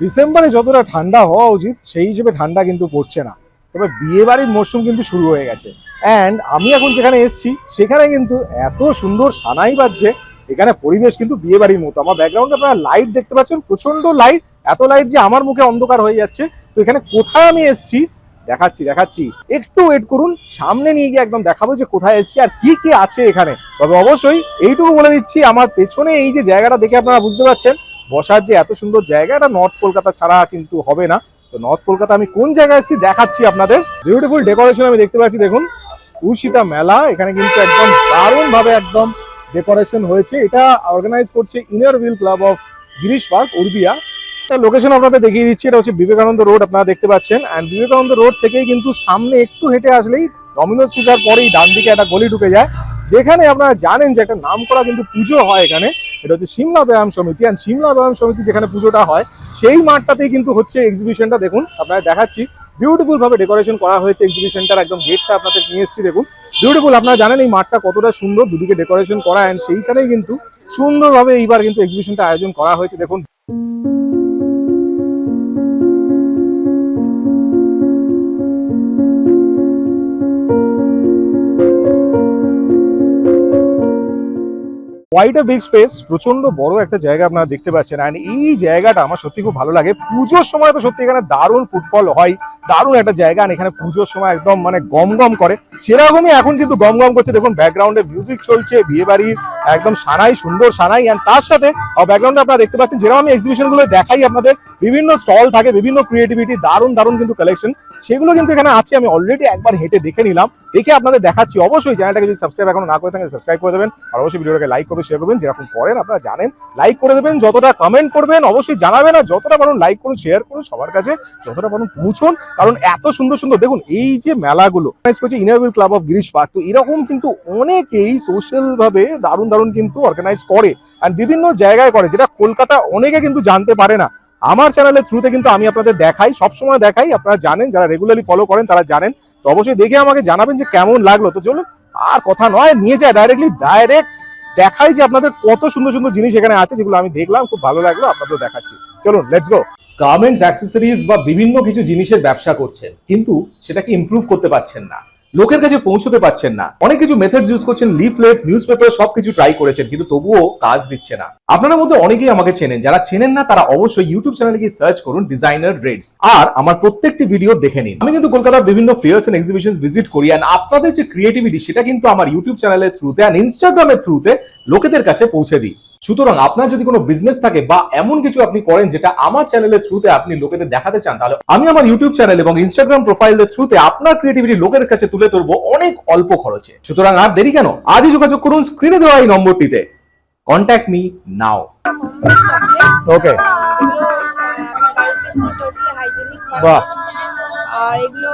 ডিসেম্বরে যতটা ঠান্ডা হওয়া উচিত সেই হিসেবে ঠান্ডা কিন্তু পড়ছে না। তবে বিয়ে বাড়ির মরশুম কিন্তু শুরু হয়ে গেছে। অ্যান্ড আমি এখন যেখানে এসেছি সেখানে কিন্তু এত সুন্দর সানাই বাজছে, এখানে পরিবেশ কিন্তু বিয়ে বাড়ির মতো। আমার ব্যাকগ্রাউন্ডে আপনারা লাইট দেখতে পাচ্ছেন, প্রচন্ড লাইট, এত লাইট যে আমার মুখে অন্ধকার হয়ে যাচ্ছে। তো এখানে কোথায় আমি এসেছি দেখাচ্ছি দেখাচ্ছি, একটু ওয়েট করুন, সামনে নিয়ে গিয়ে একদম দেখাবো যে কোথায় এসেছি আর কি কি আছে এখানে। তবে অবশ্যই এইটুকু বলে দিচ্ছি, আমার পেছনে এই যে জায়গাটা দেখে আপনারা বুঝতে পারছেন বসার যে এত সুন্দর জায়গা, এটা নর্থ কলকাতা ছাড়া কিন্তু হবে না। তো নর্থ কলকাতা আমি কোন জায়গায় এসেছি দেখাচ্ছি আপনাদের। বিউটিফুল ডেকোরেশন আমি দেখতে পাচ্ছি, দেখুন উর্ষিতা মেলা, এখানে কিন্তু একদম দারুণ ভাবে একদম ডেকোরেশন হয়েছে। এটা অর্গানাইজ করছে inner wheel club of Girish Park উর্বিয়া। লোকেশন আপনাদের দেখিয়ে দিচ্ছি, এটা হচ্ছে বিবেকানন্দ রোড আপনারা দেখতে পাচ্ছেন। অ্যান্ড বিবেকানন্দ রোড থেকেই কিন্তু সামনে একটু হেঁটে আসলেই ডমিনোজ পিজার পরেই ডান দিকে একটা গলি ঢুকে যায়, যেখানে আপনারা জানেন যে একটা নাম করা কিন্তু পুজো হয় এখানে। এটা হচ্ছে সিমলা ব্যায়াম সমিতি। অ্যান্ড সিমলা ব্যায়াম সমিতি যেখানে পুজোটা হয় সেই মাঠটাতেই কিন্তু হচ্ছে এক্সিবিশনটা। দেখুন আপনারা দেখাচ্ছি, বিউটিফুল ভাবে ডেকোরেশন করা হয়েছে এক্সিবিশনটার। একদম গেটটা আপনাদের নিয়ে এসেছি, দেখুন বিউটিফুল। আপনারা জানেন এই মাঠটা কতটা সুন্দর, দুদিকে ডেকোরেশন করা, অ্যান্ড সেইখানেই কিন্তু সুন্দরভাবে এইবার কিন্তু এক্সিবিশনটা আয়োজন করা হয়েছে। দেখুন কোয়াইট আ বিগ স্পেস, প্রচন্ড বড় একটা জায়গা আপনারা দেখতে পাচ্ছেন। অ্যান্ড এই জায়গাটা আমার সত্যি খুব ভালো লাগে। পুজোর সময় তো সত্যি এখানে দারুণ ফুটফল হয়, দারুণ একটা জায়গা। এখানে পুজোর সময় একদম মানে গম গম করে, সেরকমই এখন কিন্তু গম গম করছে। দেখুন ব্যাকগ্রাউন্ডে মিউজিক চলছে, বিয়ে বাড়ির একদম সানাই, সুন্দর সানাই। অ্যান্ড তার সাথে ব্যাকগ্রাউন্ডে আপনারা দেখতে পাচ্ছেন, যেরকম আমি এক্সিবিশন গুলো দেখাই আপনাদের, বিভিন্ন স্টল থাকে, বিভিন্ন ক্রিয়েটিভিটি, দারুণ দারুণ কিন্তু কালেকশন, সেগুলো কিন্তু এখানে আছে। আমি অলরেডি একবার হেঁটে দেখে নিলাম, দেখে আপনাদের দেখাচ্ছি। অবশ্যই চ্যানেলটাকে যদি সাবস্ক্রাইব এখনো না করে থাকেন সাবস্ক্রাইব করে দেবেন, আর অবশ্যই ভিডিওটাকে লাইক করবেন, শেয়ার করবেন, যেরকম করেন আপনারা জানেন। লাইক করে দেবেন, যতটা কমেন্ট করবেন অবশ্যই জানাবেন, আর যতটা পারুন লাইক করুন, শেয়ার করুন, সবার কাছে যতটা পারুন পৌঁছুন। কারণ এত সুন্দর সুন্দর দেখুন এই যে মেলাগুলো অর্গানাইজ করছে inner wheel club of Girish park. তো এরকম কিন্তু অনেকেই সোশ্যাল ভাবে দারুণ দারুণ কিন্তু অর্গানাইজ করে, আর বিভিন্ন জায়গায় করে, যেটা কলকাতা অনেকে কিন্তু জানতে পারে না। আমার চ্যানেলের থ্রুতে কিন্তু আমি আপনাদের দেখাই, সবসময় দেখাই, আপনারা জানেন, যারা রেগুলারলি ফলো করেন তারা জানেন। তো অবশ্যই দেখে আমাকে জানাবেন যে কেমন লাগলো। তো চলুন আর কথা নয়, নিয়ে যায় ডাইরেক্ট দেখাই যে আপনাদের কত সুন্দর সুন্দর জিনিস এখানে আছে, যেগুলো আমি দেখলাম, খুব ভালো লাগলো, আপনাদের দেখাচ্ছি। চলুন লেটস গো। গার্মেন্টস, অ্যাক্সেসরিজ বা বিভিন্ন কিছু জিনিসের ব্যবসা করছেন, কিন্তু সেটাকে ইমপ্রুভ করতে পারছেন না, লোকের কাছে পৌঁছতে পারছেন না। অনেক কিছু মেথড ইউজ করছেন, লিফলেটস, নিউজ পেপার, সবকিছু ট্রাই করেছেন, কিন্তু তবুও কাজ দিচ্ছে না। আপনাদের মধ্যে অনেকেই আমাকে চেনেন, যারা চেনেন না তারা অবশ্যই ইউটিউব চ্যানেলে গিয়ে সার্চ করুন ডিজাইনার রেডস, আর আমার প্রত্যেকটি ভিডিও দেখে নিন। আমি কিন্তু কলকাতার বিভিন্ন ফেয়ার্স এন্ড এক্সিবিশনস ভিজিট করি, আর আপনাদের যে ক্রিয়েটিভিটি সেটা কিন্তু আমার ইউটিউব চ্যানেলের থ্রুতে আর ইনস্টাগ্রামের থ্রুতে লোকেদের কাছে পৌঁছে দিই। সুতরাং আপনার যদি কোনো বিজনেস থাকে বা এমন কিছু আপনি করেন যেটা আমার চ্যানেলের থ্রুতে আপনি লোকেদের দেখাতে চান, তাহলে আমি আমার ইউটিউব চ্যানেল এবং ইনস্টাগ্রাম প্রোফাইলের থ্রুতে আপনার ক্রিয়েটিভিটি লোকের কাছে তুলে ধরবো অনেক অল্প খরচে। সুতরাং আর দেরি কেন, আজই যোগাযোগ করুন স্ক্রিনে দেওয়া এই নম্বরটিতে। Contact me now. ওকে, বাহ, আর এগুলো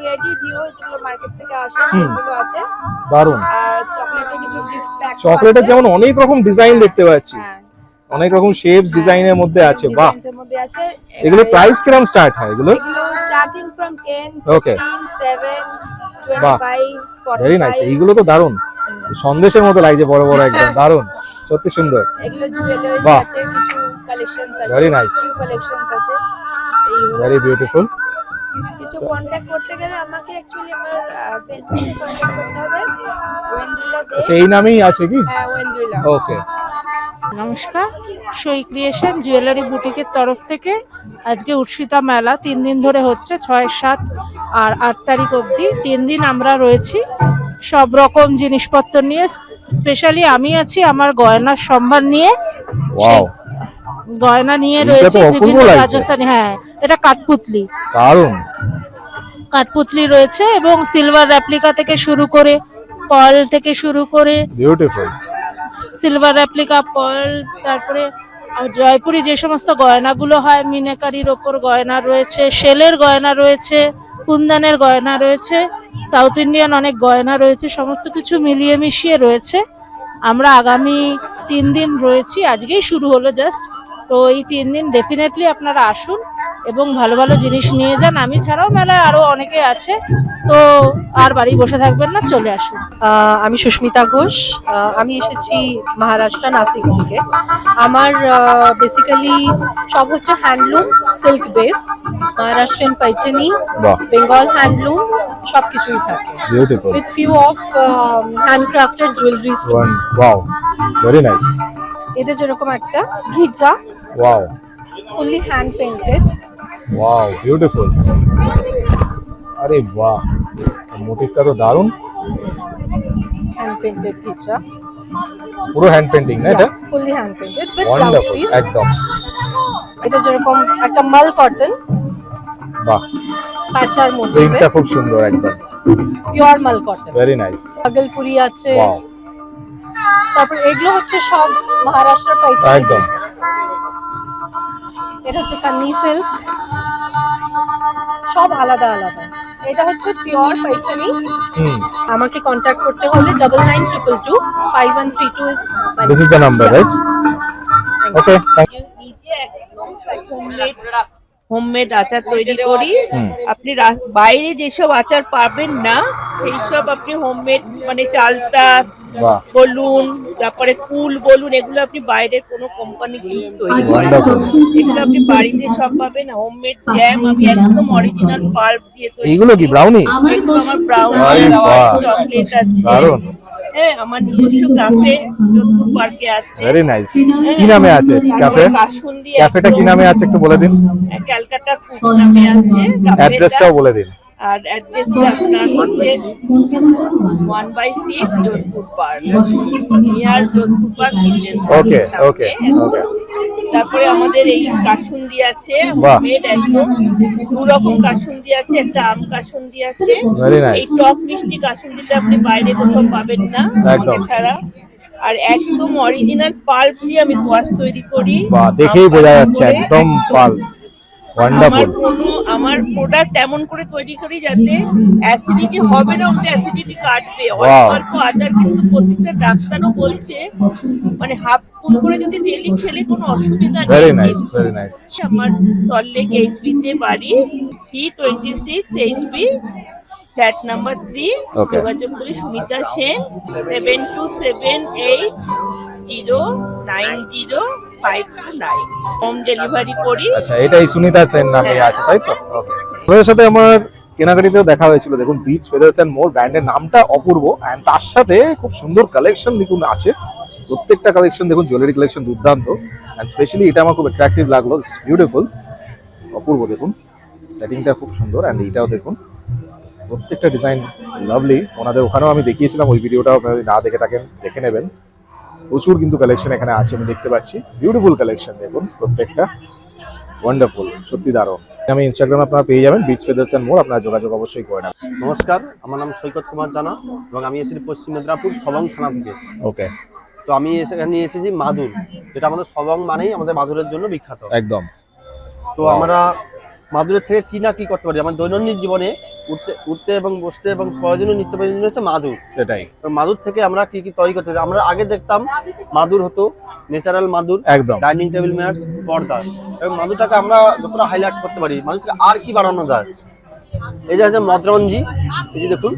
রেডি ডিও যেগুলো মার্কেট থেকে আসে সেগুলো আছে, দারুন। আর চকলেটের কিছু গিফট প্যাক আছে। চকলেটের যেমন অনেক রকম ডিজাইন দেখতে পাচ্ছি, হ্যাঁ, অনেক রকম শেপস ডিজাইনের মধ্যে আছে। বাহ, ডিজাইনের মধ্যে আছে। এগুলো প্রাইস কিরকম স্টার্ট হয় এগুলো? এগুলো স্টার্টিং ফ্রম 10, ওকে, 15, 7, বাহ, 25, ভেরি নাইস। 45। এইগুলো তো দারুন, সন্দেশের মতো লাগছে, বড় বড় একদম, দারুন, সত্যি সুন্দর। এগুলো জুয়েলারি বাহ, আছে, কিছু কালেকশনস আছে, ভেরি নাইস, কিছু কালেকশনস আছে। এই হলো। Very beautiful. কিছু কন্টাক্ট করতে গেলে আমাকে অ্যাকচুয়ালি আমার ফেসবুকে কন্টাক্ট করতে হবে, ওয়েন্দ্রিলা দে। আচ্ছা, এই নামেই আছে কি? হ্যাঁ, ওয়েন্দ্রিলা। ওকে। নমস্কার, সই ক্রিয়েশন জুয়েলারি বুটিকের তরফ থেকে আজকে উর্ষিতা মেলা 3 দিন ধরে হচ্ছে, 6, 7 আর 8 তারিখ অবধি 3 দিন আমরা রয়েছি সব রকম জিনিসপত্র নিয়ে। স্পেশালি আমি আছি আমার গয়নার সম্ভার নিয়ে। ওয়াও, গয়না নিয়ে এটা রয়েছে তো অপূর্ব বিভিন্ন লাগছে। রাজস্থানি, হ্যাঁ এটা কাঠপুতলি, দারুন। কাঠপুতলি রয়েছে, এবং সিলভার রেপ্লিকা থেকে শুরু করে পার্ল থেকে শুরু করে বিউটিফুল। সিলভার রেপ্লিকা, পার্ল, তারপরে জয়পুরি যে সমস্ত গয়নাগুলো হয়, মিনাকারির ওপর গয়না রয়েছে, শেলের গয়না রয়েছে, কুন্দনের গয়না রয়েছে, সাউথ ইন্ডিয়ান অনেক গয়না রয়েছে, সমস্ত কিছু মিলিয়ে মিশিয়ে রয়েছে। আমরা আগামী 3 দিন রয়েছি, আজকেই শুরু হলো জাস্ট। তো এই 3 দিন ডেফিনেটলি আপনারা আসুন এবং ভালো ভালো জিনিস নিয়ে যান। আমি ছাড়াও মেলায় আরো অনেকে আছে, তো আর বাড়ি বসে থাকবেন না, চলে আসুন। আমি সুস্মিতা ঘোষ। আমি এসেছি মহারাষ্ট্র নাসিক থেকে। আমার বেসিক্যালি সব হচ্ছে handloom, silk base, Maharashtrian Paithani, বাহ, বেঙ্গল হ্যান্ডলুম সবকিছুই থাকে, beautiful, with few of handcrafted jewelleries. Wow, very nice, এটা যেরকম একটা ঘিচা, wow, fully hand painted. Wow, beautiful. আরে বাহ, মোটিভটা তো দারুণ, হ্যান্ড পেইন্টেড ঘিচা, পুরো হ্যান্ড পেন্টিং না এটা? Fully hand painted with blouse wonderful, piece. একদম, এটা যেরকম একটা মাল কটন বাহ, পাচার মধ্যে, প্রিন্টটা খুব সুন্দর, একদম পিওর মাল কটন। ভেরি নাইস, ভাগলপুরি আছে, ওয়াও, তারপর এগুলো হচ্ছে সব মহারাষ্ট্র পাইকারি। একদম, এটা হচ্ছে কান্নি সিল্ক, সব আলাদা আলাদা। এটা হচ্ছে পিওর পাইকারি। হুম, আমাকে কন্ট্যাক্ট করতে হলে 992225 is my this is the number, right? Okay, নিজে একদম হোমমেড আচার তৈরি করি। হুম। আপনি বাইরে যেসব আচার পাবেন না সেই সব আপনি হোমমেড, মানে চালতা বাহ, বলুন, তারপরে কুল বলুন, এগুলো আপনি বাইরের কোনো কোম্পানি তৈরি করে না। ওয়ান্ডারফুল। এগুলো আপনি বাড়িতে সব পাবেন। হোমমেড জ্যাম আমি একদম অরিজিনাল পাল্প দিয়ে তৈরি এইগুলো কি করি। ব্রাউনি? এগুলো আমার ব্রাউনি আরে আছে, বাহ, চকলেট আছে। দারুণ, হ্যাঁ, আমার নিজস্ব ক্যাফে যোধপুর পার্কে আছে। Very nice. কি নামে আছে ক্যাফে? কাসুন্দি ক্যাফেটা কি নামে আছে একটু বলে দিন, ক্যালকাটা কুক নামে আছে ক্যাফেটা। অ্যাড্রেসটাও বলে দিন। আর অ্যাড্রেসটা আপনার হচ্ছে 1/6 Jodhpur Park, near Jodhpur Park. Okay, okay, okay, তারপরে আমাদের এই কাসুন্দি আছে, বাহ। হোমমেড একদম। দু রকম কাসুন্দি আছে, একটা আম কাসুন্দি আছে। ভেরি এই নাইস, টক মিষ্টি কাসুন্দিটা আপনি বাইরে কোথাও পাবেন না একদম। আমাকে ছাড়া। আর একদম অরিজিনাল পাল্প দিয়ে আমি কোয়াশ তৈরি করি। বাহ, দেখেই বোঝা যাচ্ছে করে একদম পাল, ওয়ান্ডারফুল। আমার প্রোডাক্ট এমন করে তৈরি করি যাতে অ্যাসিডিটি হবে না, ওটা অ্যাসিডিটি কাটবে। Wow. অল্প অল্প আচার, কিন্তু প্রত্যেকটা ডাক্তারও বলছে মানে হাফ স্পুন করে যদি ডেলি খেলে কোনো অসুবিধা নেই। Very nice, very nice. আমার সল্টলেক এইচবি তে বাড়ি, T26 HB, flat number 3। Okay. যোগাযোগ করি সুমিতা সেন, 7278090529। হোম ডেলিভারি করি। আচ্ছা, এটাই সুনিতা সেন নামে আছে, তাই তো? ওকে। ওদের সাথে আমার কেনাকাটিতেও দেখা হয়েছিল। দেখুন, বিটস ফেদার্স এন্ড মোর ব্র্যান্ডের নামটা অপূর্ব, এন্ড তার সাথে খুব সুন্দর কালেকশন দেখুন আছে। প্রত্যেকটা কালেকশন দেখুন, জুয়েলারি কালেকশন দুর্দান্ত, এন্ড স্পেশালি এটা আমার খুব অ্যাট্রাকটিভ লাগলো, বিউটিফুল, অপূর্ব। দেখুন সেটিংটা খুব সুন্দর, এন্ড এইটাও দেখুন, প্রত্যেকটা ডিজাইন লাভলি। ওনাদের ওখানেও আমি দেখিয়েছিলাম, ওই ভিডিওটাও আপনারা না দেখে থাকেন দেখে নেবেন। প্রচুর কিন্তু কালেকশন এখানে আছে, আমি দেখতে পাচ্ছি। বিউটিফুল কালেকশন দেখুন, প্রত্যেকটা ওয়ান্ডারফুল, সত্যি দারুণ। আমি ইনস্টাগ্রামে আপনারা পেয়ে যাবেন বিটস ফেদার্স এন্ড মোর, আপনারা যোগাযোগ অবশ্যই করে নেবেন। নমস্কার, আমার নাম সৈকত কুমার জানা এবং আমি এসেছি পশ্চিম মেদিনীপুর সবং থানা থেকে। ওকে, তো আমি এখানে এসেছি মাদুর, যেটা আমাদের সবং মানেই আমাদের মাদুরের জন্য বিখ্যাত। একদম। তো আমরা মাদুরের থেকে কি না কি করতে পারি আমার দৈনন্দিন জীবনে, উঠতে এবং বসতে এবং প্রয়োজনীয় নিত্য প্রয়োজনীয় হচ্ছে মাদুর। সেটাই, তো মাদুর থেকে আমরা কি কি তৈরি করতে পারি? আমরা আগে দেখতাম মাদুর হতো ন্যাচারাল মাদুর, একদম, ডাইনিং টেবিল ম্যাট, পর্দা, এবং মাদুরটাকে আমরা যতটা হাইলাইট করতে পারি, মাদুরটাকে আর কি বাড়ানো যায়। এই যে আছে মদরঞ্জি, এই যে দেখুন,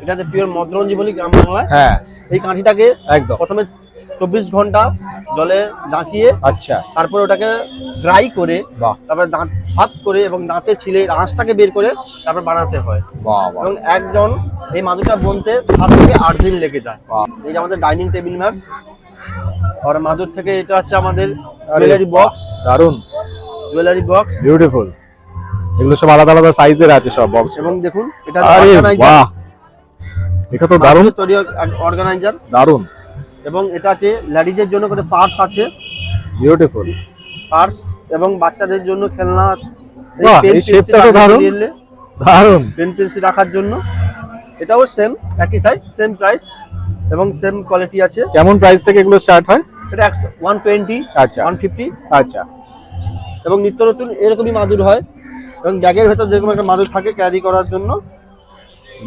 এটা হচ্ছে পিওর মদরঞ্জি বলি গ্রাম বাংলায়। হ্যাঁ, এই কাঠিটাকে একদম। প্রথমে 24 ঘন্টা জলে ডাকিয়ে, আচ্ছা, তারপরে ওটাকে ড্রাই করে, বাহ, তারপরে দাঁত সাফ করে এবং দাঁতে ছিলে আঁশটাকে বের করে তারপর বানাতে হয়। বাহ, বাহ, এবং একজন এই মাদুরটা বনতে 7 থেকে 8 দিন লেগে যায়। বাহ। এই যে আমাদের ডাইনিং টেবিল ম্যাট, আর মাদুর থেকে এটা হচ্ছে আমাদের আরে জুয়েলারি বক্স, দারুণ, জুয়েলারি বক্স। বিউটিফুল। এগুলো সব আলাদা আলাদা সাইজের আছে সব বক্স। এবং দেখুন, এটা আরে বাহ, এটা তো দারুণ, তৈরি অর্গানাইজার। দারুণ, এবং এটা আছে লেডিজের জন্য করে পার্স আছে, বিউটিফুল। পার্স, এবং বাচ্চাদের জন্য খেলনা আছে। বাহ, এই শেপটা তো দারুণ, দারুণ। পেন পেন্সিল রাখার জন্য। এটাও সেম, একই সাইজ, সেম প্রাইস এবং সেম কোয়ালিটি আছে। কেমন প্রাইস থেকে এগুলো স্টার্ট হয়? এটা 120, আচ্ছা, 150। আচ্ছা, এবং নিত্য নতুন এরকমই মাদুর হয়, এবং ব্যাগের ভেতর যেরকম একটা মাদুর থাকে ক্যারি করার জন্য,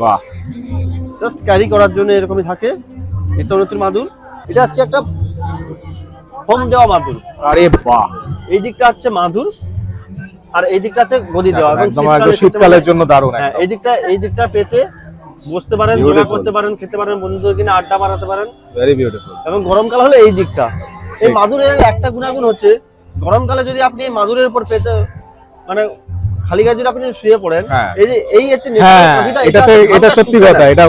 বাহ, জাস্ট ক্যারি করার জন্য এরকমই থাকে নিত্য নতুন মাদুর। এটা হচ্ছে একটা ফোম দেওয়া মাদুর। আরে বাহ, এই দিকটা হচ্ছে মাদুর, আর এই দিকটাতে গদি দেওয়া এবং একদম একদম শীতকালের জন্য দারুণ হ্যাঁ, একদম। এই দিকটা পেতে বসতে পারেন, Beautiful. যোগা করতে পারেন, খেতে পারেন, বন্ধুদের কিনে আড্ডা মারাতে পারেন। Very beautiful. এবং গরমকাল হলে এই দিকটা, এই ঠিক। মাদুরের একটা গুণাগুণ হচ্ছে গরমকালে যদি আপনি এই মাদুরের উপর পেতে মানে খালি গায়ে যদি আপনি শুয়ে পড়েন, হ্যাঁ। এই হচ্ছে হ্যাঁ, এটাতে এটা সত্যি কথা, এটা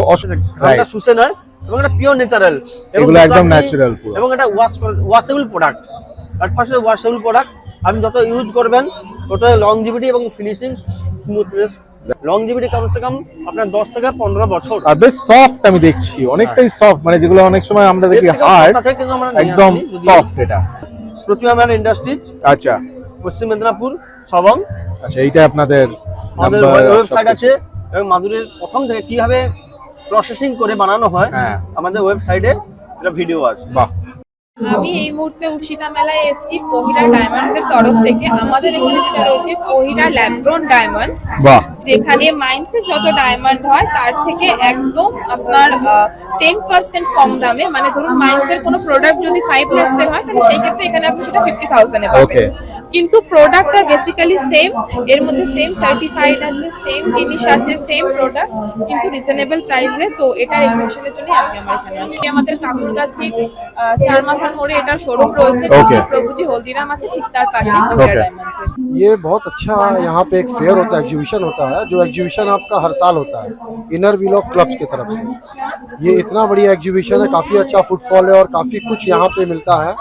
এটা শুষে নেয় এবং এটা পিওর ন্যাচারাল এগুলো একদম ন্যাচারাল পুরো। এবং এটা washable product, at first washable product. আপনি যত ইউজ করবেন তত লংজিভিটি এবং ফিনিশিং স্মুথনেস, লংজিভিটি কমসে কম আপনার 10 থেকে 15 বছর। আর বেশ সফট আমি দেখছি, অনেকটাই সফট, মানে যেগুলো অনেক সময় আমরা দেখি এর থেকে হার্ড, সস্তা থেকে কিন্তু আমরা নিয়ে একদম আসি, যদিও সফট এটা। প্রতিমা ম্যান ইন্ডাস্ট্রিজ, আচ্ছা পশ্চিম মেদিনীপুর, সবং। আচ্ছা, এইটা আপনাদের আমাদের নাম্বার, ওয়েবসাইট সবকিছু। আছে এবং মাদুরের প্রথম থেকে কিভাবে প্রসেসিং করে বানানো হয় হ্যাঁ। আমাদের ওয়েবসাইটে এটা ভিডিও আছে। বাহ, আমি এই মুহূর্তে উর্ষিতা মেলায় এসেছি কোহিরা ডায়মন্ডস এর তরফ থেকে। আমাদের এখানে যেটা রয়েছে কোহিরা ল্যাব গ্রোন ডায়মন্ডস, বাহ, যেখানে মাইন্সের যত ডায়মন্ড হয় তার থেকে একদম আপনার 10% কম দামে, মানে ধরুন মাইন্সের কোনো প্রোডাক্ট যদি 5 লাখস এর হয় তাহলে সেই ক্ষেত্রে এখানে আপনি সেটা 50,000 এ ওকে। পাবেন। কিন্তু প্রোডাক্ট আর বেসিক্যালি সেম, এর মধ্যে সেম সার্টিফাইড আছে, সেম জিনিস আছে, সেম প্রোডাক্ট, কিন্তু রিজনেবল প্রাইসে। তো এটার এক্সিবিশনের জন্য আজকে আমরা এখানে আসছি। আমাদের কাকুরগাছি চারমাথার মোড়ে এটার শোরুম রয়েছে, Okay. প্রভুজি হলদিরাম আছে ঠিক তার পাশেই কোহিরা Okay. ডায়মন্ডস এর। ये बहुत अच्छा यहाँ पे एक फेयर होता है, एग्जीबिशन होता है, जो एग्जीबिशन आपका हर साल होता है इनर व्हील ऑफ क्लब्स की तरफ से। ये इतना बढ़िया एग्जीबिशन है, काफ़ी अच्छा फुटफॉल है और काफ़ी कुछ यहाँ पे मिलता है।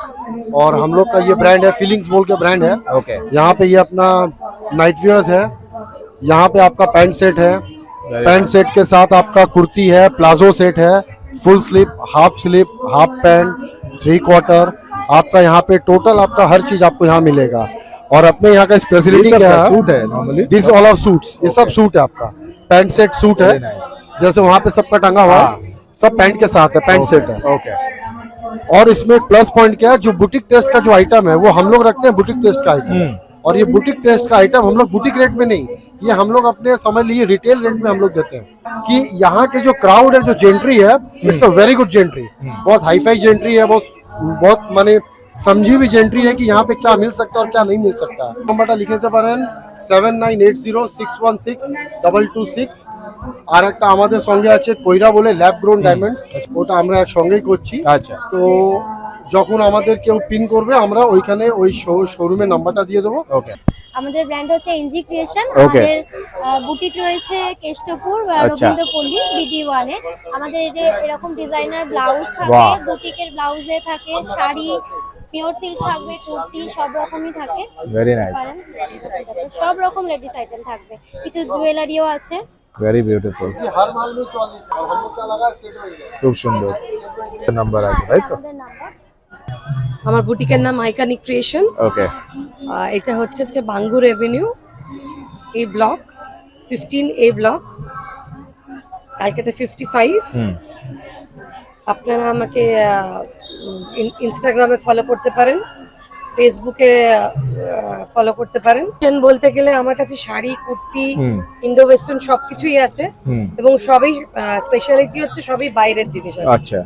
और हम लोग का ये ब्रांड है, फीलिंग्स बोल के ब्रांड है। ओके, यहाँ पे ये अपना नाइट वियर्स है, यहाँ पे आपका पैंट सेट है, पैंट सेट के साथ आपका कुर्ती है, प्लाजो सेट है, फुल स्लीप, हाफ पैंट, 3/4, आपका यहाँ पे टोटल आपका हर चीज आपको यहाँ मिलेगा। और अपने यहाँ का स्पेशलिटी क्या है, सूट है normally, this all are suits, ये सब सूट है आपका, पैंट सेट सूट है, जैसे वहाँ पे सबका टंगा हुआ है, सब पैंट के साथ है, पैंट सेट है। ओके, और इसमें एक प्लस पॉइंट क्या है, जो बुटीक टेस्ट का जो आइटम है वो हम लोग रखते हैं, बुटीक टेस्ट का आइटम। और ये बुटीक टेस्ट का आइटम हम लोग बुटीक रेट में नहीं, ये हम लोग अपने समझ लीजिए रिटेल रेट में हम लोग देते हैं। कि यहाँ के जो क्राउड है, जो जेंट्री है, it's a very good gentry, बहुत हाई फाई जेंट्री है, बहुत माने समझी भी जेंट्री है कि यहाँ पे क्या मिल सकता है और क्या नहीं मिल सकता है। नंबरটা লিখে নিতে পারেন 7980616226। আর একটা আমাদের সঙ্গে আছে কইরা বলে ল্যাব গ্রোন ডায়মন্ডস, ওটা আমরা একসঙ্গেই করছি। আচ্ছা, তো যখন আমাদের কেউ পিন করবে আমরা ওইখানে ওই শোরুমের নাম্বারটা দিয়ে দেবো। ওকে, আমাদের ব্র্যান্ড হচ্ছে এনজি ক্রিয়েশন। Okay. আমাদের বুটিক রয়েছে কেষ্টপুর আচ্ছা। রবীন্দ্রপল্লী BD1 এ। আমাদের এই যে এরকম ডিজাইনার ব্লাউজ থাকে, বাহ। বুটিকের ব্লাউজে থাকে, শাড়ি, পিওর সিল্ক থাকবে, কুর্তি, সব রকমই থাকে। ভেরি নাইস, পারেন। সব রকম লেডিস আইটেম থাকবে, কিছু জুয়েলারিও আছে। ভেরি বিউটিফুল, हर माल में 44 और हम उसका लगा सेट रहेगा। খুব সুন্দর নাম্বার আছে, তাই তো? আমাদের নাম্বার আমার বুটিকের নাম আইকনিক ক্রিয়েশন। ওকে, এটা হচ্ছে বাঙ্গুর এভিনিউ, এই ব্লক 15A ব্লক, কালকেতে 55। আপনারা আমাকে ইনস্টাগ্রামে ফলো করতে পারেন, ফেসবুকে ফলো করতে পারেন। বলতে গেলে আমার কাছে শাড়ি, কুর্তি, ইন্ডো ওয়েস্টার্ন সবকিছুই আছে এবং সবই স্পেশালিটি হচ্ছে সবই বাইরের জিনিস আছে আচ্ছা,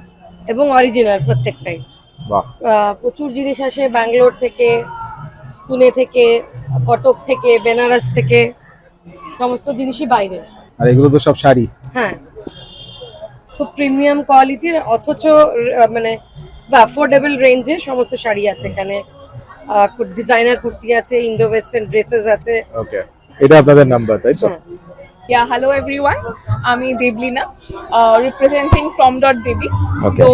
এবং অরিজিনাল প্রত্যেকটাই। বাহ, প্রচুর জিনিস আসে ব্যাঙ্গালোর থেকে, পুনে থেকে, কটক থেকে, বেনারস থেকে, সমস্ত জিনিসই বাইরে। আর এগুলো তো সব শাড়ি। হ্যাঁ, খুব প্রিমিয়াম কোয়ালিটির, অথচ মানে অ্যাফোর্ডেবল রেঞ্জে সমস্ত শাড়ি আছে এখানে। ডিজাইনার কুর্তি আছে, ইন্ডো ওয়েস্টার্ন ড্রেসেস আছে। ওকে, এটা আপনাদের নাম্বার, তাই তো? হ্যাঁ। Yeah, hello everyone. আমি Deblina, representing from Devi. Okay. So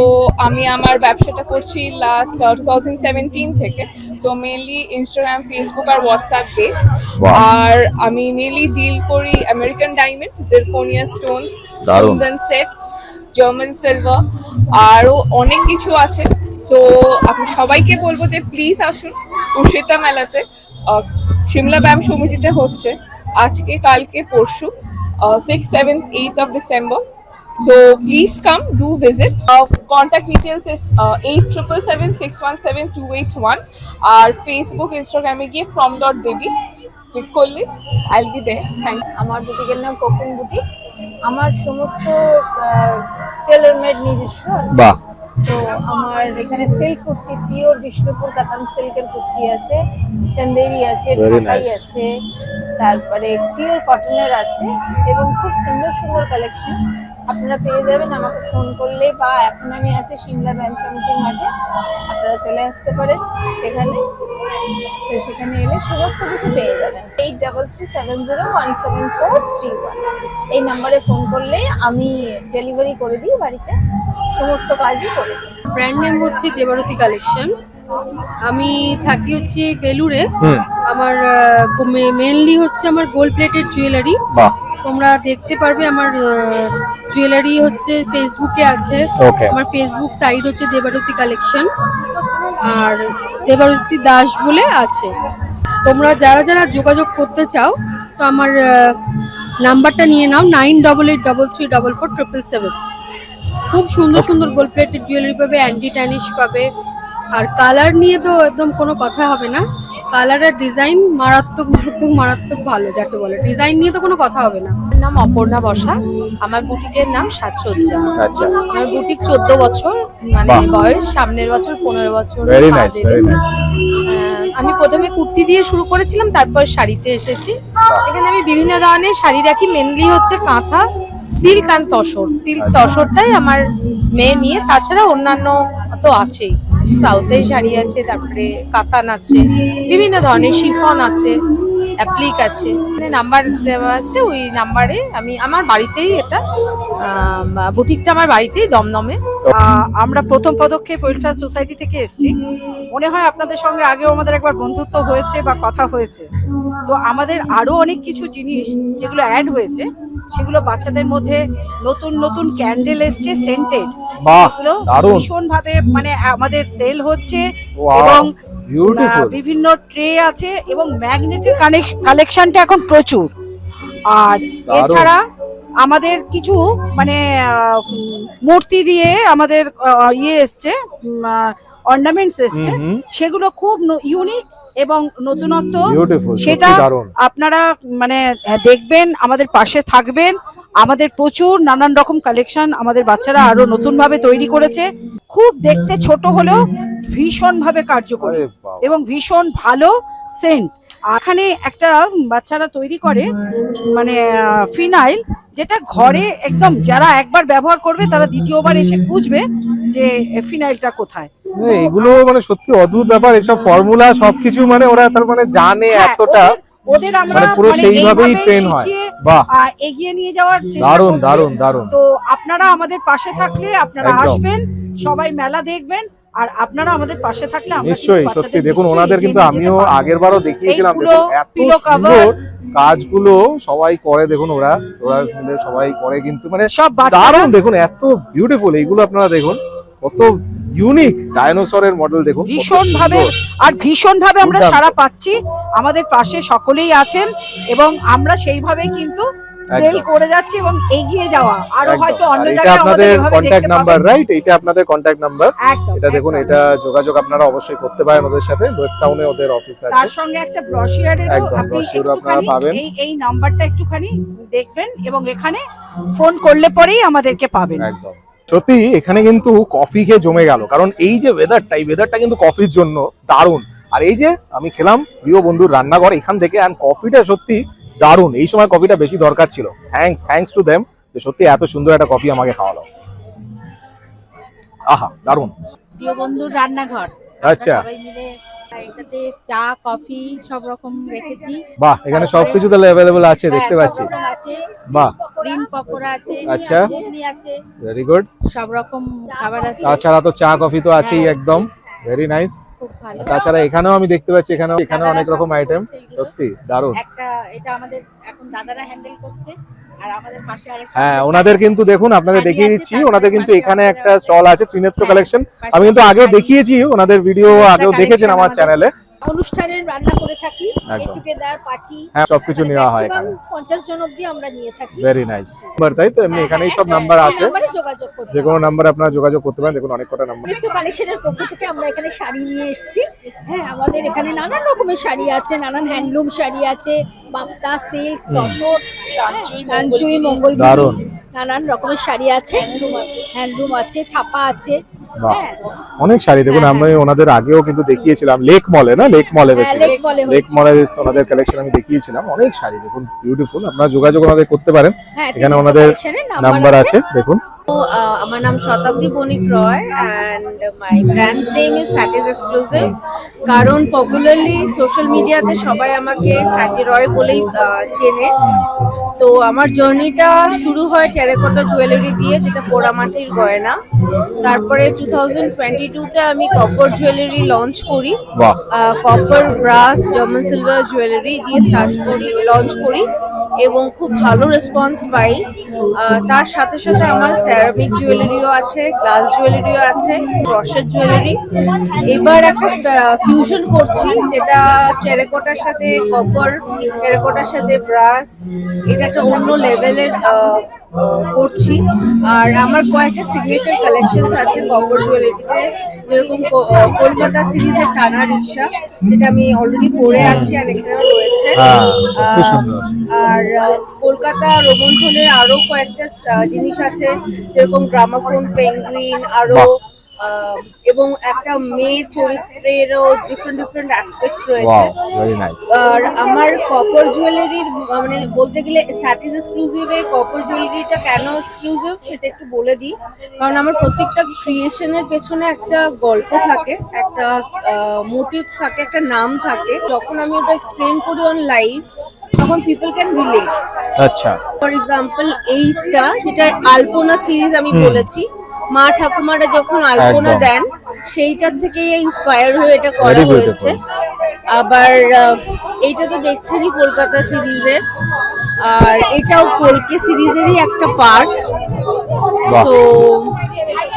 আমি আমার ব্যবসাটা করছি লাস্ট 2017 থেকে। So mainly Instagram, Facebook আর WhatsApp based. Wow. আর আমি mainly ডিল করি আমেরিকান ডায়মন্ড, জিরকোনিয়া স্টোনস, দারুণ। কুন্দন সেটস, জার্মান সিলভার, আরও অনেক কিছু আছে। সো আপনি সবাইকে বলবো যে প্লিজ আসুন উর্ষিতা মেলাতে। সিমলা ব্যায়াম সমিতিতে হচ্ছে আজকে, কালকে, পরশু, 6th, 7th, 8th of December. So please come, do visit. Contact details is 8777617281. আর ফেসবুক, ইনস্টাগ্রামে গিয়ে from.devi ক্লিক করলে I'll be there. Thank you. আমার বুটিকের নাম কোকুন বুটিক। আমার সমস্ত টেলার মেড নিজস্ব। বাহ, তো আমার এখানে সিল্ক কুর্তি, পিওর বিষ্ণুপুর কাতান সিল্কের কুর্তি আছে, চন্দেরি আছে, Very ঢাকাই nice. আছে, তারপরে পিওর কটনের আছে এবং খুব সুন্দর সুন্দর কালেকশন আপনারা পেয়ে যাবেন আমাকে ফোন করলে, বা এখন আমি আছি সিমলা ব্যায়াম সমিতির মাঠে, আপনারা চলে আসতে পারেন সেখানে। তো সেখানে এলে সমস্ত কিছু পেয়ে যাবেন। 8337017431 এই নাম্বারে ফোন করলে আমি ডেলিভারি করে দিই বাড়িতে, সমস্ত কাজই করে দিই। ব্র্যান্ড নেম হচ্ছে দেবারতী কালেকশন। আমি থাকি হচ্ছে বেলুড়ে। আমার মেনলি হচ্ছে আমার গোল্ড প্লেটেড জুয়েলারি। বাহ, তোমরা দেখতে পারবে আমার জুয়েলারি হচ্ছে ফেসবুকে আছে। ওকে, আমার ফেসবুক সাইট হচ্ছে দেবারতী কালেকশন, আর দেবারতী দাস বলে আছে। তোমরা যারা যারা যোগাযোগ করতে চাও তো আমার নাম্বারটা নিয়ে নাও, 9883344777। খুব সুন্দর সুন্দর গোল্ড প্লেটেড জুয়েলারি পাবে, অ্যান্টি ট্যানিশ পাবে। আর কালার নিয়ে তো একদম কোনো কথা হবে না, কালার আর ডিজাইন মারাত্মক মারাত্মক মারাত্মক ভালো, যাকে বলে ডিজাইন নিয়ে তো কোনো কথা হবে না। আমার নাম অপর্ণা বসা, আমার বুটিকের নাম সাজসজ্জা। আচ্ছা, আমার বুটিক 14 বছর মানে বাহ। বয়স, সামনের বছর 15 বছর। ভেরি পা নাইস, দেবে। Very nice. আমি প্রথমে কুর্তি দিয়ে শুরু করেছিলাম, তারপর শাড়িতে এসেছি। এখানে আমি বিভিন্ন ধরনের শাড়ি রাখি, মেনলি হচ্ছে কাঁথা, সিল্ক অ্যান্ড তসর। সিল্ক তসরটাই আমার মেয়ে নিয়ে, তাছাড়া অন্যান্য তো আছেই। সাউথের শাড়ি আছে, তারপরে কাতান আছে, বিভিন্ন ধরনের শিফন আছে, অ্যাপ্লিক আছে। নাম্বার দেওয়া আছে, ওই নাম্বারে আমি আমার বাড়িতেই এটা বুটিকটা আমার বাড়িতেই দমদমে। আমরা প্রথম পদক্ষেপ ওয়েলফেয়ার সোসাইটি থেকে এসেছি। মনে হয় আপনাদের সঙ্গে আগেও আমাদের একবার বন্ধুত্ব হয়েছে বা কথা হয়েছে। তো আমাদের আরো অনেক কিছু জিনিস যেগুলো অ্যাড হয়েছে, সেগুলো বাচ্চাদের মধ্যে নতুন নতুন ক্যান্ডেল এসছে সেন্টেড, বাহ, এগুলো দারুণ। ভীষণ ভাবে মানে আমাদের সেল হচ্ছে। Wow, এবং beautiful. বিভিন্ন ট্রে আছে এবং ম্যাগনেটের কালেকশনটা এখন প্রচুর। আর দারুণ। এছাড়া আমাদের কিছু মানে মূর্তি দিয়ে আমাদের ইয়ে এসছে, অর্নামেন্টস এসছে, সেগুলো খুব ইউনিক এবং নতুনত্ব। বিউটিফুল, সেটা দারুণ। আপনারা মানে দেখবেন, আমাদের পাশে থাকবেন। আমাদের প্রচুর নানান রকম কালেকশন আমাদের বাচ্চারা আরো নতুন ভাবে তৈরি করেছে, খুব দেখতে ছোট হলেও ভীষণ ভাবে কার্যকরী আরে বাবা। এবং ভীষণ ভালো সেন্ট। এখানে একটা বাচ্চারা তৈরি করে মানে ফিনাইল, যেটা ঘরে একদম যারা একবার ব্যবহার করবে তারা দ্বিতীয়বার এসে খুঁজবে যে ফিনাইলটা কোথায়। এগুলো মানে সত্যি অদ্ভুত ব্যাপার, এসব ফর্মুলা সবকিছু মানে ওরা তার মানে জানে হ্যাঁ, এতটা, ওদের আমরা মানে পুরো মানে সেইভাবেই এইভাবেই ট্রেন হয়। শিখিয়ে, বাহ, এগিয়ে নিয়ে যাওয়ার চেষ্টা দারুণ করছি। দারুণ দারুণ। তো আপনারা আমাদের পাশে থাকলে, আপনারা একদম। আসবেন, সবাই মেলা দেখবেন, আর আপনারা আমাদের পাশে থাকলে আমরা কিন্তু নিশ্চয়ই, বাচ্চাদের সত্যি দেখুন, নিশ্চয়ই ওনাদের এগিয়ে কিন্তু নিয়ে যেতে আমিও পারবো। আগের বারও দেখিয়েছিলাম, এইগুলো দেখুন এত pillow cover, সুন্দর কাজগুলো সবাই করে, দেখুন ওরা মিলে সবাই করে কিন্তু মানে সব বাচ্চারা দারুণ। দেখুন এত বিউটিফুল, এইগুলো আপনারা দেখুন কত ইউনিক, ডাইনোসরের মডেল দেখুন, কত ভীষণ ভাবে সুন্দর। আর ভীষণ ভাবে আমরা দুর্দান্ত। সাড়া পাচ্ছি, আমাদের পাশে সকলেই আছেন এবং আমরা সেইভাবে কিন্তু সেল একদম। করে যাচ্ছি এবং এগিয়ে যাওয়া আরো একদম। হয়তো অন্য আর এটা জায়গায় আমাদের আপনাদের এভাবে কন্ট্যাক্ট দেখতে নাম্বার, পাবেন। রাইট? এটা আপনাদের কন্ট্যাক্ট নাম্বার। একদম, এটা দেখুন, একদম। এটা যোগাযোগ আপনারা অবশ্যই করতে পারেন ওদের সাথে, ওয়েব টাউনে ওদের অফিস আছে। তার সঙ্গে একটা ব্রশিয়ারেরও একদম, আপনি brochure আপনারা একটুখানি পাবেন। এই নাম্বারটা একটুখানি দেখবেন এবং এখানে ফোন করলে পরেই আমাদেরকে পাবেন। একদম সত্যি এখানে কিন্তু কফি খেয়ে জমে গেল, কারণ এই যে ওয়েদারটা, এই ওয়েদারটা কিন্তু কফির জন্য দারুণ। আর এই যে আমি খেলাম প্রিয় বন্ধুর রান্নাঘর এখান থেকে, অ্যান্ড কফিটা সত্যি দারুণ। এই সময় কফিটা বেশি দরকার ছিল। থ্যাঙ্কস টু দেম যে সত্যি এত সুন্দর একটা কফি আমাকে খাওয়ালো। আহা, দারুণ। প্রিয় বন্ধুর রান্নাঘর, আচ্ছা, সবাই মিলে এটাতে চা কফি সব রকম রেখেছি। বাহ, এখানে সবকিছু তাহলে অ্যাভেলেবল আছে, দেখতে হ্যাঁ, পাচ্ছি। সব রকম আছে, বাহ, গ্রিন পকোড়া আছে, আচ্ছা। চাটনি আছে, ভেরি গুড। সব রকম খাবার আছে। তাছাড়া তো চা কফি তো আছেই, হ্যাঁ, একদম ভেরি নাইস। খুব ভালো। তাছাড়া এখানেও আমি দেখতে পাচ্ছি, এখানেও অনেক রকম আইটেম, সত্যি দারুণ। একটা এটা আমাদের এখন দাদারা হ্যান্ডেল করছে, আর আমাদের পাশে আরেকটা হ্যাঁ, আমাদের ওনাদের কিন্তু দেখুন, আপনাদের শাড়ি দেখিয়ে আছে, দিচ্ছি, তারপরে ওনাদের কিন্তু পাশে এখানে আমাদের একটা আছে। স্টল আছে, ত্রিনেত্র হ্যাঁ, কালেকশন। পাশে আমি কিন্তু আগেও শাড়ি। দেখিয়েছি, ওনাদের ভিডিও একটা আগেও দেখেছেন collection আমার আমাদের। চ্যানেলে। অনুষ্ঠানের রান্না করে থাকি, একদম। গেট টুগেদার পার্টি, হ্যাঁ, সবকিছু নেওয়া হয় এখানে। 50 জন অবধি আমরা নিয়ে থাকি। ভেরি নাইস নাম্বার, তাই তো? এমনি এখানেই সব নাম্বার আছে, নাম্বারে যোগাযোগ করতে যে কোনো নাম্বারে আপনারা যোগাযোগ করতে পারেন। দেখুন অনেক কটা নাম্বার। নৃত্য কালেকশনের পক্ষ থেকে আমরা এখানে শাড়ি নিয়ে এসেছি। হ্যাঁ, আমাদের এখানে নানান রকমের শাড়ি আছে, নানান হ্যান্ডলুম শাড়ি আছে, বাপ্তা সিল্ক, তসর, কাঞ্চুই, মঙ্গলগুরি, দারুণ। নানান রকমের শাড়ি আছে, হ্যান্ডলুম আছে, ছাপা আছে, বাহ, হ্যাঁ অনেক শাড়ি দেখুন। হ্যাঁ, আমি ওনাদের আগেও কিন্তু দেখিয়েছিলাম লেক মলে, না লেক মলে হ্যাঁ, বেশি, লেক মলে লেক হয়েছে। মলে ওনাদের কালেকশন আমি দেখিয়েছিলাম। অনেক শাড়ি দেখুন, বিউটিফুল। আপনারা যোগাযোগ ওনাদের করতে পারেন, হ্যাঁ, এখানে তিনটে ওনাদের collection-এর নাম্বার আছে দেখুন। আমার নাম Shatabdi Banik Roy and my brands name is স্যাটিস এক্সক্লুসিভ। কারণ পপুলারলি সোশ্যাল মিডিয়াতে সবাই আমাকে স্যাটি রয় বলেই চেনে। তো আমার জার্নিটা শুরু হয় টেরাকোটা জুয়েলারি দিয়ে, যেটা পোড়ামাটির গয়না। তারপরে 2022-তে আমি কপার জুয়েলারি লঞ্চ করি। বাহ, copper, brass, German silver jewellery দিয়ে লঞ্চ করি এবং খুব ভালো রেসপন্স পাই। তার সাথে সাথে আমার সেরামিক জুয়েলারিও আছে, গ্লাস জুয়েলারিও আছে, ব্রশের জুয়েলারি। এবার একটা ফিউশন করছি, যেটা টেরাকোটার সাথে কপার, টেরাকোটার সাথে ব্রাস, এটা একটা অন্য লেভেলের করছি। আর আমার কয়েকটা সিগনেচার কালেকশনস আছে কপার জুয়েলারিতে, যেরকম কলকাতা সিরিজের টানা রিক্সা, যেটা আমি অলরেডি পরে আছি আর এখানেও রয়েছে। হ্যাঁ, খুব সুন্দর। আর কলকাতা রোমন্থনের আরো কয়েকটা জিনিস আছে, যেরকম গ্রামাফোন, পেঙ্গুইন, আরো এবং একটা মেয়ের চরিত্রেরও ডিফারেন্ট অ্যাসপেক্টস রয়েছে। Wow, very nice. আর আমার কপার জুয়েলারির মানে বলতে গেলে স্যাটিস এক্সক্লুসিভে কপার জুয়েলারিটা কেন এক্সক্লুসিভ সেটা একটু বলে দিই। কারণ আমার প্রত্যেকটা ক্রিয়েশনের পেছনে একটা গল্প থাকে, একটা মোটিভ থাকে, একটা নাম থাকে। যখন আমি ওটা এক্সপ্লেন করি অন লাইভ, তখন পিপল ক্যান রিলেট। আচ্ছা, ফর এক্সাম্পল এইটা, যেটা আলপনা সিরিজ আমি বলেছি, মা ঠাকুমারা যখন আলপনা একদম। দেন সেইটার থেকে ইন্সপায়ার হয়ে এটা করা Very beautiful. হয়েছে। আবার এইটা তো দেখছেনই কলকাতা সিরিজের, আর এটাও কলকে সিরিজেরই একটা পার্ট। বাহ। সো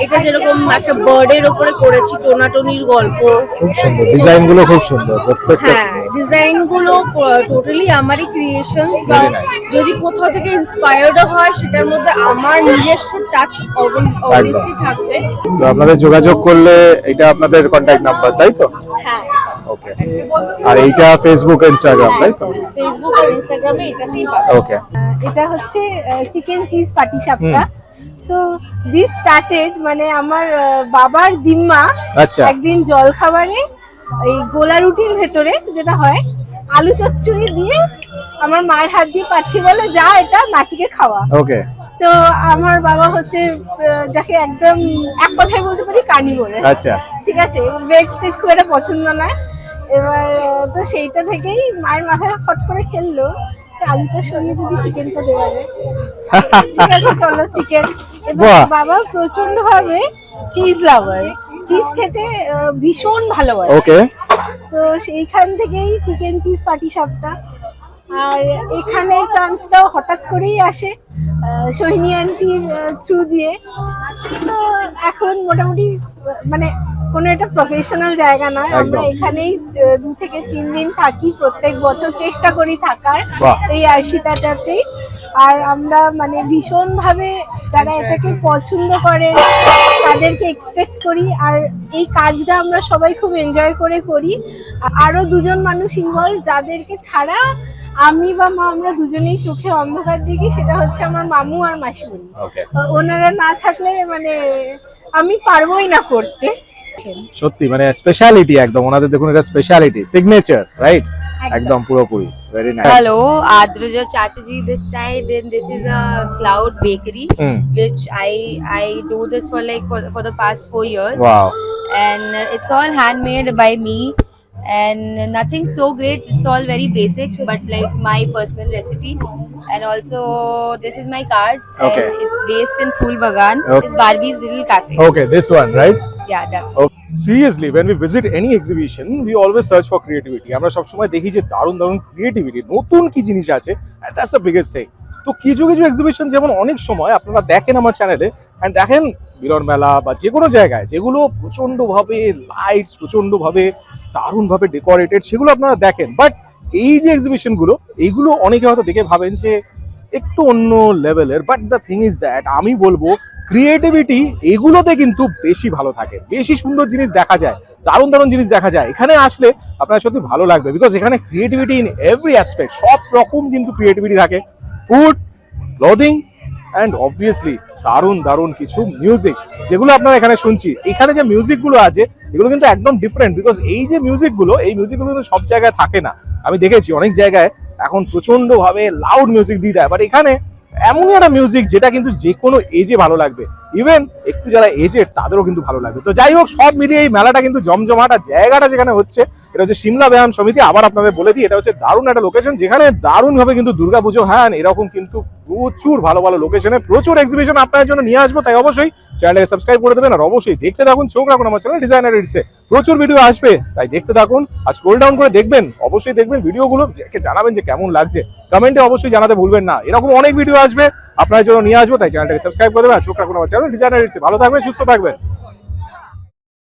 এটা যেরকম একটা বার্ডের ওপরে করেছি, টোনাটনির গল্প। খুব সুন্দর ডিজাইন গুলো, খুব সুন্দর প্রত্যেকটা। হ্যাঁ, ডিজাইন গুলো টোটালি আমারই ক্রিয়েশনস, বা Very nice. যদি কোথাও থেকে ইন্সপায়ার্ড হয় সেটার মধ্যে আমার নিজস্ব টাচ অবভিয়াসলি থাকবে। তো আপনাদের যোগাযোগ করলে এটা আপনাদের কন্ট্যাক্ট নাম্বার, তাই তো? হ্যাঁ, ওকে। আর এইটা ফেসবুক, ইনস্টাগ্রাম, তাই তো? ফেসবুক আর ইনস্টাগ্রামে এটাতেই পাবে। ওকে। এটা হচ্ছে chicken cheese patishapta. So this started মানে আমার বাবার দিম্মা আচ্ছা, একদিন জল খাবারে এই গোলা রুটির ভেতরে যেটা হয় আলু চচ্চড়ি দিয়ে আমার মায়ের হাত দিয়ে পাঠিয়ে বলে, যা এটা নাতিকে খাওয়া। ওকে। তো আমার বাবা হচ্ছে যাকে একদম এক কথায় বলতে পারি কার্নিভোরাস। আচ্ছা, ঠিক আছে, ভেজ টেজ খুব একটা পছন্দ নয়। এবার তো সেইটা থেকেই মায়ের মাথায় ফট করে খেললো, আলুটা সরিয়ে যদি চিকেনটা দেওয়া যায়। ঠিক আছে, চলো চিকেন। এবার বাহ। বাবা প্রচন্ড ভাবে চিজ লাভার, চিজ খেতে ভীষণ ভালোবাসে। ওকে। তো সেইখান থেকেই চিকেন চিজ পাটিসাপটা। আর এখানে চান্সটাও হঠাৎ করেই আসে সোহিনী আন্টির থ্রু দিয়ে। তো এখন মোটামুটি মানে কোনো একটা প্রফেশনাল জায়গা নয়, আমরা একদম। এখানেই 2 থেকে 3 দিন থাকি প্রত্যেক বছর, চেষ্টা করি থাকার বাহ। এই আরশিতাটাতেই। আর আমরা মানে ভীষণ ভাবে যারা এটাকে পছন্দ করে তাদেরকে এক্সপেক্ট করি, আর এই কাজটা আমরা সবাই খুব এনজয় করে করি। আরো 2জন মানুষ ইনভলভ, যাদেরকে ছাড়া আমি বা মা আমরা দুজনেই চোখে অন্ধকার দেখি, সেটা হচ্ছে আমার মামু আর মাসিমণি। ওকে। ওনারা না থাকলে মানে আমি পারবোই না করতে। সত্যি মানে স্পেশালিটি একদম ওনাদের, দেখুন এটা স্পেশালিটি, সিগনেচার, রাইট? একদম পুরোপুরি very nice. Hello, Adrija Chatterjee this side, and this is a Cloud Bakery, which I do this for like for the past 4 years. Wow, And it's all handmade by me, and nothing so great. It's all very basic, but like my personal recipe. And also, this is my card, Okay. and it's based in Phool Bagan. Okay. It's Barbie's Little Cafe. Okay, this one, right? Yeah, that. Seriously when we visit any exhibition we always search for creativity. আমরা সব সময় দেখি যে দারুণ দারুণ creativity, নতুন কি জিনিস আছে, and that's the biggest thing. তো কিছু কিছু এক্সিবিশন যেমন অনেক সময় আপনারা দেখেন আমার চ্যানেলে, এন্ড দেখেন মিলন মেলা বা যে কোনো জায়গায়, যেগুলো প্রচন্ড ভাবে লাইটস, প্রচন্ড ভাবে দারুণ ভাবে ডেকোরেটেড, সেগুলো আপনারা দেখেন। বাট এই যে এক্সিবিশন গুলো, এইগুলো অনেকে হয়তো দেখে ভাবেন যে একটু অন্য লেভেলের। But the thing is that আমি বলবো ক্রিয়েটিভিটি এগুলোতে কিন্তু বেশি ভালো থাকে, বেশি সুন্দর জিনিস দেখা যায়, দারুণ দারুণ জিনিস দেখা যায়। এখানে আসলে আপনার সত্যি ভালো লাগবে, বিকজ এখানে ক্রিয়েটিভিটি ইন এভরি অ্যাসপেক্ট, সব রকম কিন্তু ক্রিয়েটিভিটি থাকে। ফুড, ক্লোদিং, অ্যান্ড অবভিয়াসলি দারুণ দারুণ কিছু মিউজিক যেগুলো আপনারা এখানে শুনছি। এখানে যে মিউজিক গুলো আছে এগুলো কিন্তু একদম ডিফারেন্ট, বিকজ এই যে মিউজিক গুলো কিন্তু সব জায়গায় থাকে না। আমি দেখেছি অনেক জায়গায় এখন প্রচন্ড ভাবে লাউড মিউজিক দিয়ে দেয়, বাট এখানে এমনই একটা মিউজিক যেটা কিন্তু যে কোনো এজে ভালো লাগবে, ইভেন একটু যারা এজেড তাদেরও কিন্তু ভালো লাগবে। তো যাই হোক, সব মিলিয়ে এই মেলাটা কিন্তু জমজমাট। আর জায়গাটা যেখানে হচ্ছে এটা হচ্ছে সিমলা ব্যায়াম সমিতি। আবার আপনাদের বলে দিই, এটা হচ্ছে দারুণ একটা লোকেশন যেখানে দারুণ ভাবে কিন্তু দুর্গাপুজো হয়। এরকম কিন্তু প্রচুর ভালো ভালো লোকেশনে প্রচুর এক্সিবিশন আপনার জন্য নিয়ে আসবো, তাই অবশ্যই চ্যানেলটাকে সাবস্ক্রাইব করে দেবেন। আর অবশ্যই দেখতে থাকুন, চোখ রাখুন আমার চ্যানেল ডিজাইনার এডিটসে, প্রচুর ভিডিও আসবে, তাই দেখতে থাকুন। আর স্ক্রল ডাউন করে দেখবেন, অবশ্যই দেখবেন ভিডিওগুলো, জানাবেন যে কেমন লাগছে, কমেন্টে অবশ্যই জানাতে ভুলবেন না। এরকম অনেক ভিডিও আসবে আপনার জন্য নিয়ে আসবো, তাই চ্যানেলটাকে সাবস্ক্রাইব করে দেবেন। আর চোখ রাখুন আমার চ্যানেল ডিজাইনার এডিটসে। ভালো থাকবেন, সুস্থ থাকবেন।